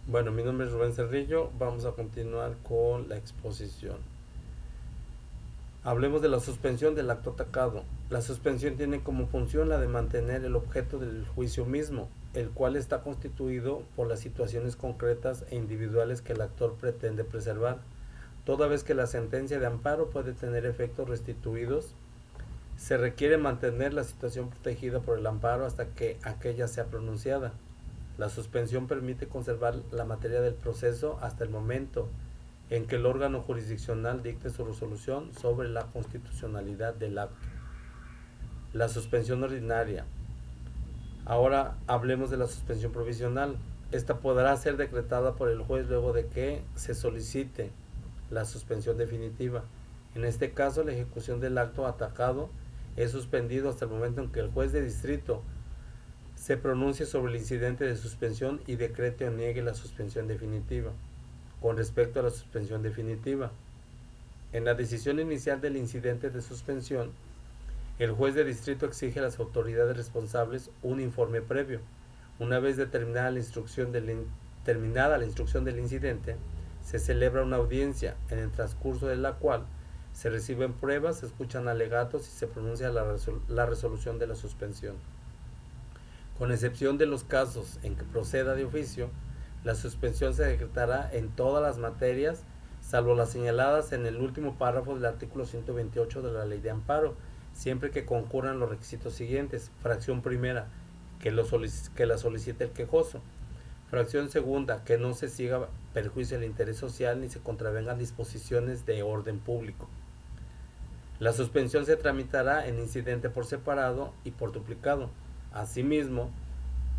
Bueno, mi nombre es Rubén Cerrillo. Vamos a continuar con la exposición. Hablemos de la suspensión del acto atacado. La suspensión tiene como función la de mantener el objeto del juicio mismo, el cual está constituido por las situaciones concretas e individuales que el actor pretende preservar, toda vez que la sentencia de amparo puede tener efectos restituidos. Se requiere mantener la situación protegida por el amparo hasta que aquella sea pronunciada. La suspensión permite conservar la materia del proceso hasta el momento en que el órgano jurisdiccional dicte su resolución sobre la constitucionalidad del acto. La suspensión ordinaria. Ahora hablemos de la suspensión provisional. Esta podrá ser decretada por el juez luego de que se solicite la suspensión definitiva. En este caso, la ejecución del acto atacado es suspendido hasta el momento en que el juez de distrito se pronuncie sobre el incidente de suspensión y decrete o niegue la suspensión definitiva. Con respecto a la suspensión definitiva, en la decisión inicial del incidente de suspensión, el juez de distrito exige a las autoridades responsables un informe previo. Una vez terminada la instrucción del incidente, se celebra una audiencia en el transcurso de la cual se reciben pruebas, se escuchan alegatos y se pronuncia la resolución de la suspensión. Con excepción de los casos en que proceda de oficio, la suspensión se decretará en todas las materias, salvo las señaladas en el último párrafo del artículo 128 de la Ley de Amparo, siempre que concurran los requisitos siguientes. Fracción primera, que la solicite el quejoso. Fracción segunda, que no se siga perjuicio del interés social ni se contravengan disposiciones de orden público. La suspensión se tramitará en incidente por separado y por duplicado. Asimismo,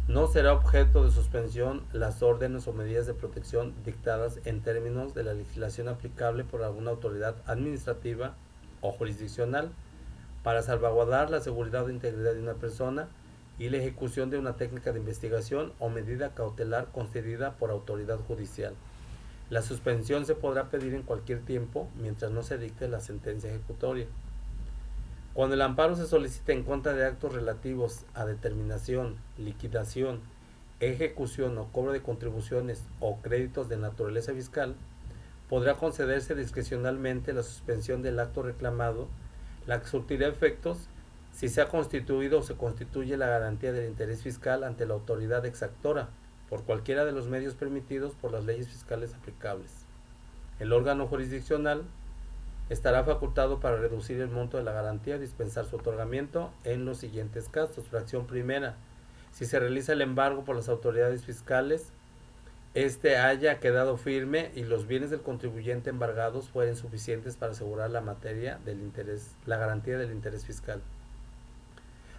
no será objeto de suspensión las órdenes o medidas de protección dictadas en términos de la legislación aplicable por alguna autoridad administrativa o jurisdiccional para salvaguardar la seguridad o integridad de una persona y la ejecución de una técnica de investigación o medida cautelar concedida por autoridad judicial. La suspensión se podrá pedir en cualquier tiempo mientras no se dicte la sentencia ejecutoria. Cuando el amparo se solicite en contra de actos relativos a determinación, liquidación, ejecución o cobro de contribuciones o créditos de naturaleza fiscal, podrá concederse discrecionalmente la suspensión del acto reclamado, la que surtirá efectos si se ha constituido o se constituye la garantía del interés fiscal ante la autoridad exactora, por cualquiera de los medios permitidos por las leyes fiscales aplicables. El órgano jurisdiccional estará facultado para reducir el monto de la garantía y dispensar su otorgamiento en los siguientes casos. Fracción primera. Si se realiza el embargo por las autoridades fiscales, este haya quedado firme y los bienes del contribuyente embargados fueren suficientes para asegurar la garantía del interés fiscal.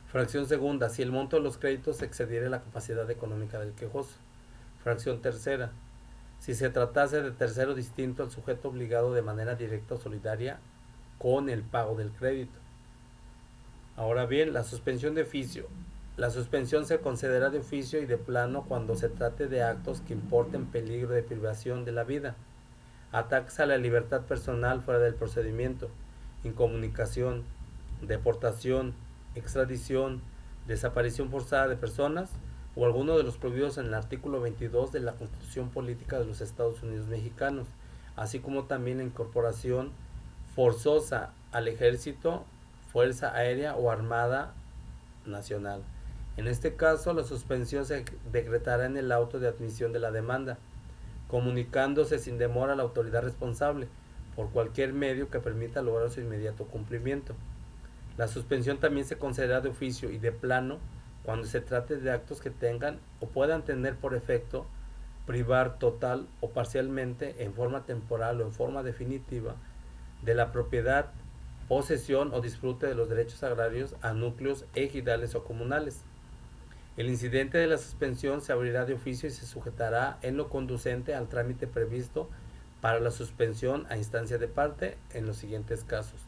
Fracción segunda. Si el monto de los créditos excediera la capacidad económica del quejoso. Fracción tercera. Si se tratase de tercero distinto al sujeto obligado de manera directa o solidaria con el pago del crédito. Ahora bien, la suspensión de oficio. La suspensión se concederá de oficio y de plano cuando se trate de actos que importen peligro de privación de la vida, ataques a la libertad personal fuera del procedimiento, incomunicación, deportación, extradición, desaparición forzada de personas o alguno de los prohibidos en el artículo 22 de la Constitución Política de los Estados Unidos Mexicanos, así como también la incorporación forzosa al ejército, fuerza aérea o armada nacional. En este caso, la suspensión se decretará en el auto de admisión de la demanda, comunicándose sin demora a la autoridad responsable por cualquier medio que permita lograr su inmediato cumplimiento. La suspensión también se concederá de oficio y de plano cuando se trate de actos que tengan o puedan tener por efecto privar total o parcialmente, en forma temporal o en forma definitiva, de la propiedad, posesión o disfrute de los derechos agrarios a núcleos ejidales o comunales. El incidente de la suspensión se abrirá de oficio y se sujetará en lo conducente al trámite previsto para la suspensión a instancia de parte en los siguientes casos.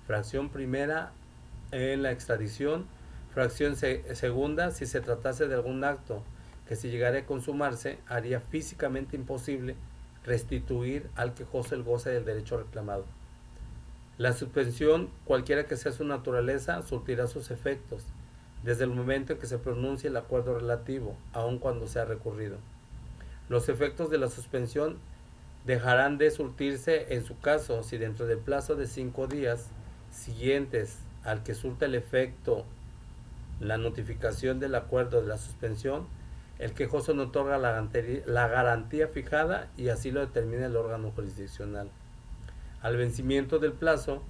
Fracción primera, en la extradición. Fracción segunda, si se tratase de algún acto que si llegara a consumarse haría físicamente imposible restituir al quejoso el goce del derecho reclamado. La suspensión, cualquiera que sea su naturaleza, surtirá sus efectos desde el momento en que se pronuncie el acuerdo relativo, aun cuando sea recurrido. Los efectos de la suspensión dejarán de surtirse en su caso si dentro del plazo de 5 días siguientes al que surta el efecto la notificación del acuerdo de la suspensión, el quejoso no otorga la garantía fijada y así lo determina el órgano jurisdiccional. Al vencimiento del plazo,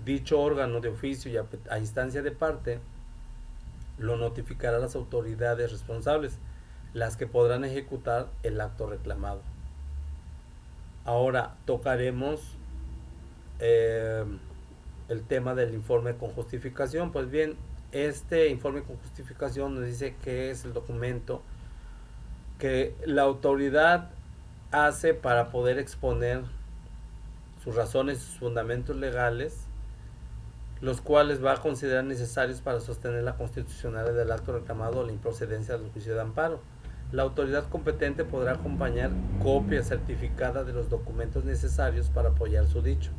dicho órgano de oficio y a instancia de parte lo notificará a las autoridades responsables, las que podrán ejecutar el acto reclamado. Ahora tocaremos el tema del informe con justificación. Pues bien, este informe con justificación nos dice que es el documento que la autoridad hace para poder exponer sus razones y sus fundamentos legales, los cuales va a considerar necesarios para sostener la constitucionalidad del acto reclamado o la improcedencia del juicio de amparo. La autoridad competente podrá acompañar copia certificada de los documentos necesarios para apoyar su dicho,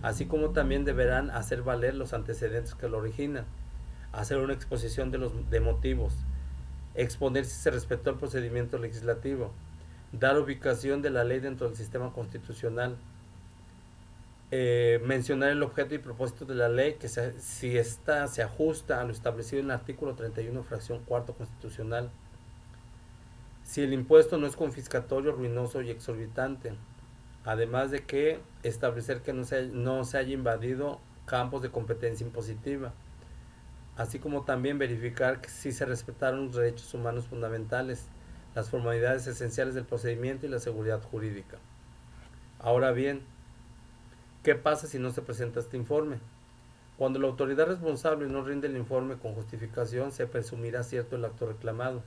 así como también deberán hacer valer los antecedentes que lo originan, hacer una exposición de motivos, exponer si se respetó el procedimiento legislativo, dar ubicación de la ley dentro del sistema constitucional, mencionar el objeto y propósito de la ley, que si ésta se ajusta a lo establecido en el artículo 31, fracción cuarto constitucional, si el impuesto no es confiscatorio, ruinoso y exorbitante, además de que establecer que no se haya invadido campos de competencia impositiva, así como también verificar que si se respetaron los derechos humanos fundamentales, las formalidades esenciales del procedimiento y la seguridad jurídica. Ahora bien, ¿qué pasa si no se presenta este informe? Cuando la autoridad responsable no rinde el informe con justificación, se presumirá cierto el acto reclamado,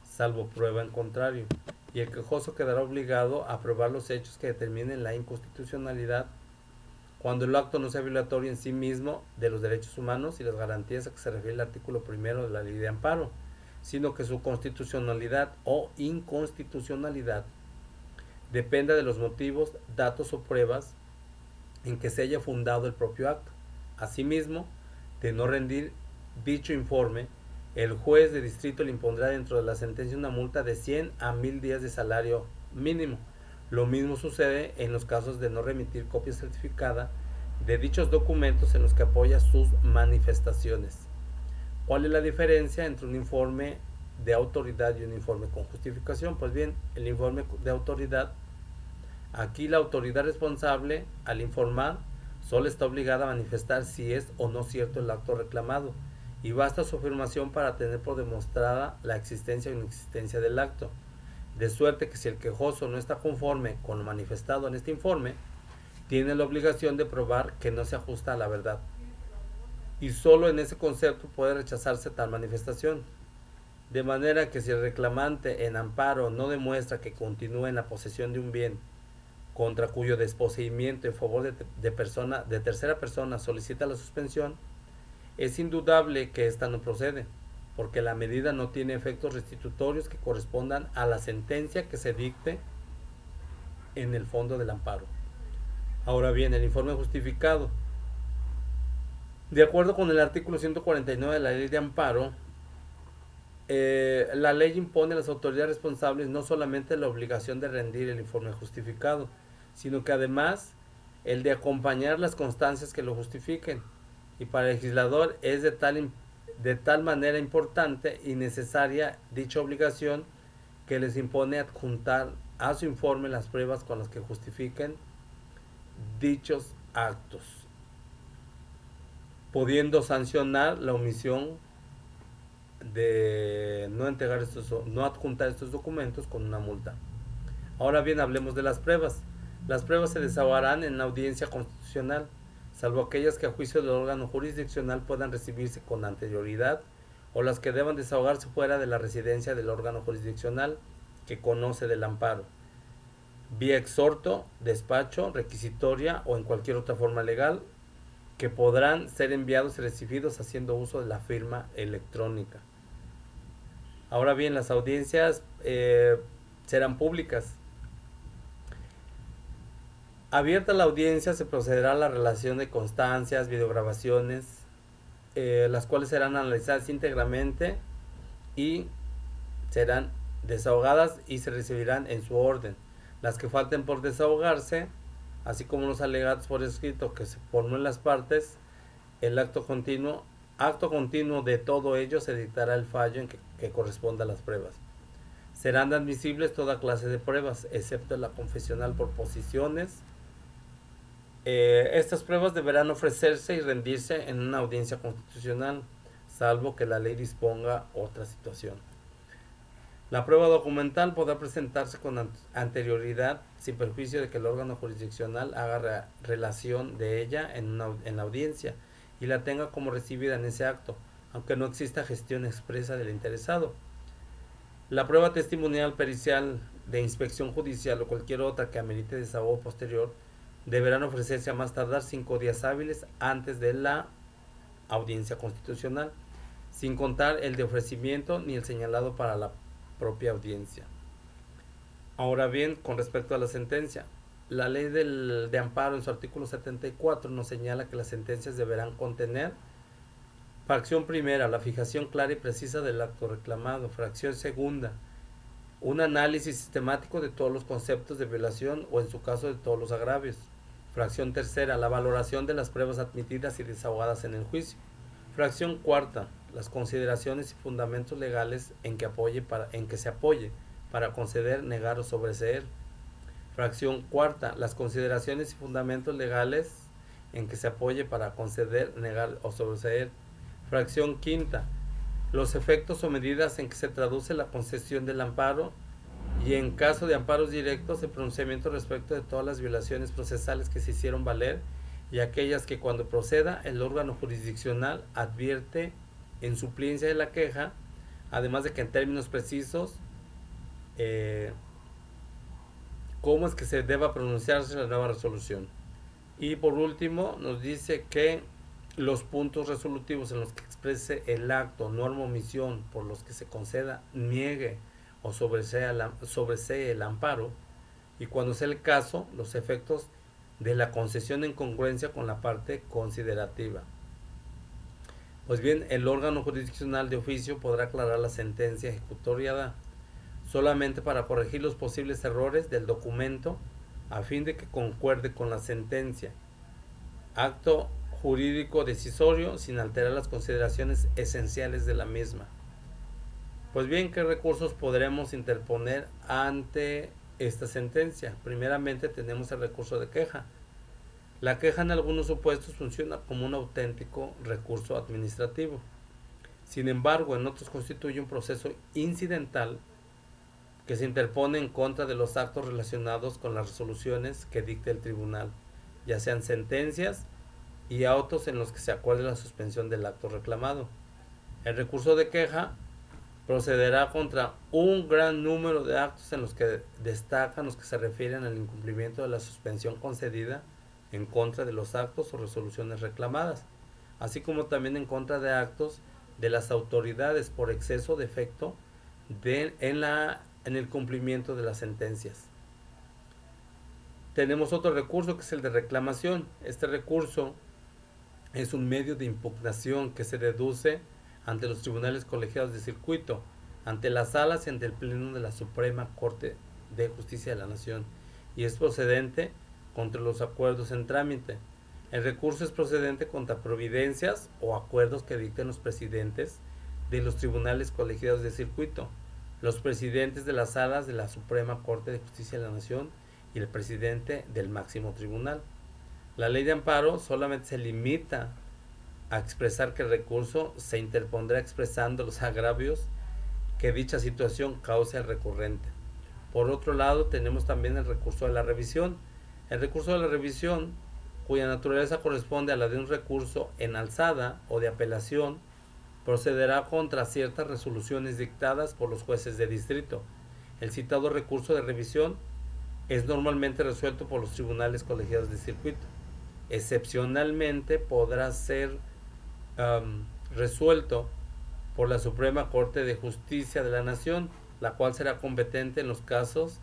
salvo prueba en contrario, y el quejoso quedará obligado a probar los hechos que determinen la inconstitucionalidad cuando el acto no sea violatorio en sí mismo de los derechos humanos y las garantías a que se refiere el artículo primero de la ley de amparo, sino que su constitucionalidad o inconstitucionalidad dependa de los motivos, datos o pruebas en que se haya fundado el propio acto. Asimismo, de no rendir dicho informe, el juez de distrito le impondrá dentro de la sentencia una multa de 100 a 1000 días de salario mínimo. Lo mismo sucede en los casos de no remitir copia certificada de dichos documentos en los que apoya sus manifestaciones. ¿Cuál es la diferencia entre un informe de autoridad y un informe con justificación? Pues bien, el informe de autoridad, aquí la autoridad responsable al informar solo está obligada a manifestar si es o no cierto el acto reclamado, y basta su afirmación para tener por demostrada la existencia o inexistencia del acto, de suerte que si el quejoso no está conforme con lo manifestado en este informe, tiene la obligación de probar que no se ajusta a la verdad, y solo en ese concepto puede rechazarse tal manifestación, de manera que si el reclamante en amparo no demuestra que continúa en la posesión de un bien contra cuyo desposeimiento en favor de tercera persona solicita la suspensión, es indudable que ésta no procede, porque la medida no tiene efectos restitutorios que correspondan a la sentencia que se dicte en el fondo del amparo. Ahora bien, el informe justificado. De acuerdo con el artículo 149 de la ley de amparo, la ley impone a las autoridades responsables no solamente la obligación de rendir el informe justificado, sino que además el de acompañar las constancias que lo justifiquen. Y para el legislador es de tal manera importante y necesaria dicha obligación que les impone adjuntar a su informe las pruebas con las que justifiquen dichos actos, pudiendo sancionar la omisión de no adjuntar estos documentos con una multa. Ahora bien, hablemos de las pruebas. Las pruebas se desahogarán en la audiencia constitucional, salvo aquellas que a juicio del órgano jurisdiccional puedan recibirse con anterioridad o las que deban desahogarse fuera de la residencia del órgano jurisdiccional que conoce del amparo, vía exhorto, despacho, requisitoria o en cualquier otra forma legal, que podrán ser enviados y recibidos haciendo uso de la firma electrónica. Ahora bien, las audiencias serán públicas. Abierta la audiencia, se procederá a la relación de constancias, videograbaciones, las cuales serán analizadas íntegramente y serán desahogadas y se recibirán en su orden. Las que falten por desahogarse, así como los alegatos por escrito que se formen las partes, el acto continuo de todo ello se dictará el fallo en que corresponda a las pruebas. Serán admisibles toda clase de pruebas, excepto la confesional por posiciones. Estas pruebas deberán ofrecerse y rendirse en una audiencia constitucional, salvo que la ley disponga otra situación. La prueba documental podrá presentarse con anterioridad sin perjuicio de que el órgano jurisdiccional haga relación de ella en la audiencia y la tenga como recibida en ese acto, aunque no exista gestión expresa del interesado. La prueba testimonial, pericial, de inspección judicial o cualquier otra que amerite desahogo posterior deberán ofrecerse a más tardar 5 días hábiles antes de la audiencia constitucional, sin contar el de ofrecimiento ni el señalado para la propia audiencia. Ahora bien, con respecto a la sentencia, la ley de amparo en su artículo 74 nos señala que las sentencias deberán contener: fracción primera, la fijación clara y precisa del acto reclamado; fracción segunda, un análisis sistemático de todos los conceptos de violación o en su caso de todos los agravios; fracción tercera, la valoración de las pruebas admitidas y desahogadas en el juicio; fracción cuarta, las consideraciones y fundamentos legales en que se apoye para conceder, negar o sobreseer; fracción cuarta, las consideraciones y fundamentos legales en que se apoye para conceder, negar o sobreseer; fracción quinta, los efectos o medidas en que se traduce la concesión del amparo y, en caso de amparos directos, el pronunciamiento respecto de todas las violaciones procesales que se hicieron valer y aquellas que, cuando proceda, el órgano jurisdiccional advierte en supliencia de la queja, además de que en términos precisos cómo es que se deba pronunciarse la nueva resolución. Y por último nos dice que los puntos resolutivos en los que exprese el acto, norma o omisión por los que se conceda, niegue o sobresee el amparo, y cuando sea el caso, los efectos de la concesión en congruencia con la parte considerativa. Pues bien, el órgano jurisdiccional de oficio podrá aclarar la sentencia ejecutoriada solamente para corregir los posibles errores del documento a fin de que concuerde con la sentencia. Acto jurídico decisorio sin alterar las consideraciones esenciales de la misma. Pues bien, ¿qué recursos podremos interponer ante esta sentencia? Primeramente tenemos el recurso de queja. La queja en algunos supuestos funciona como un auténtico recurso administrativo. Sin embargo, en otros constituye un proceso incidental que se interpone en contra de los actos relacionados con las resoluciones que dicte el tribunal, ya sean sentencias y autos en los que se acuerde la suspensión del acto reclamado. El recurso de queja procederá contra un gran número de actos en los que destacan los que se refieren al incumplimiento de la suspensión concedida en contra de los actos o resoluciones reclamadas, así como también en contra de actos de las autoridades por exceso de efecto en el cumplimiento de las sentencias. Tenemos otro recurso que es el de reclamación. Este recurso es un medio de impugnación que se deduce ante los tribunales colegiados de circuito, ante las salas y ante el pleno de la Suprema Corte de Justicia de la Nación, y es procedente contra los acuerdos en trámite. El recurso es procedente contra providencias o acuerdos que dicten los presidentes de los tribunales colegiados de circuito, los presidentes de las salas de la Suprema Corte de Justicia de la Nación y el presidente del máximo tribunal. La ley de amparo solamente se limita a expresar que el recurso se interpondrá expresando los agravios que dicha situación cause al recurrente. Por otro lado, tenemos también el recurso de la revisión. El recurso de la revisión, cuya naturaleza corresponde a la de un recurso en alzada o de apelación, procederá contra ciertas resoluciones dictadas por los jueces de distrito. El citado recurso de revisión es normalmente resuelto por los tribunales colegiados de circuito. Excepcionalmente podrá ser resuelto por la Suprema Corte de Justicia de la Nación, la cual será competente en los casos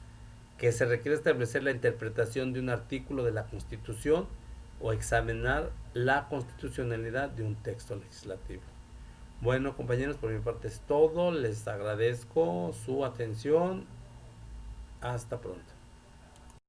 que se requiere establecer la interpretación de un artículo de la Constitución o examinar la constitucionalidad de un texto legislativo. Bueno, compañeros, por mi parte es todo. Les agradezco su atención. Hasta pronto.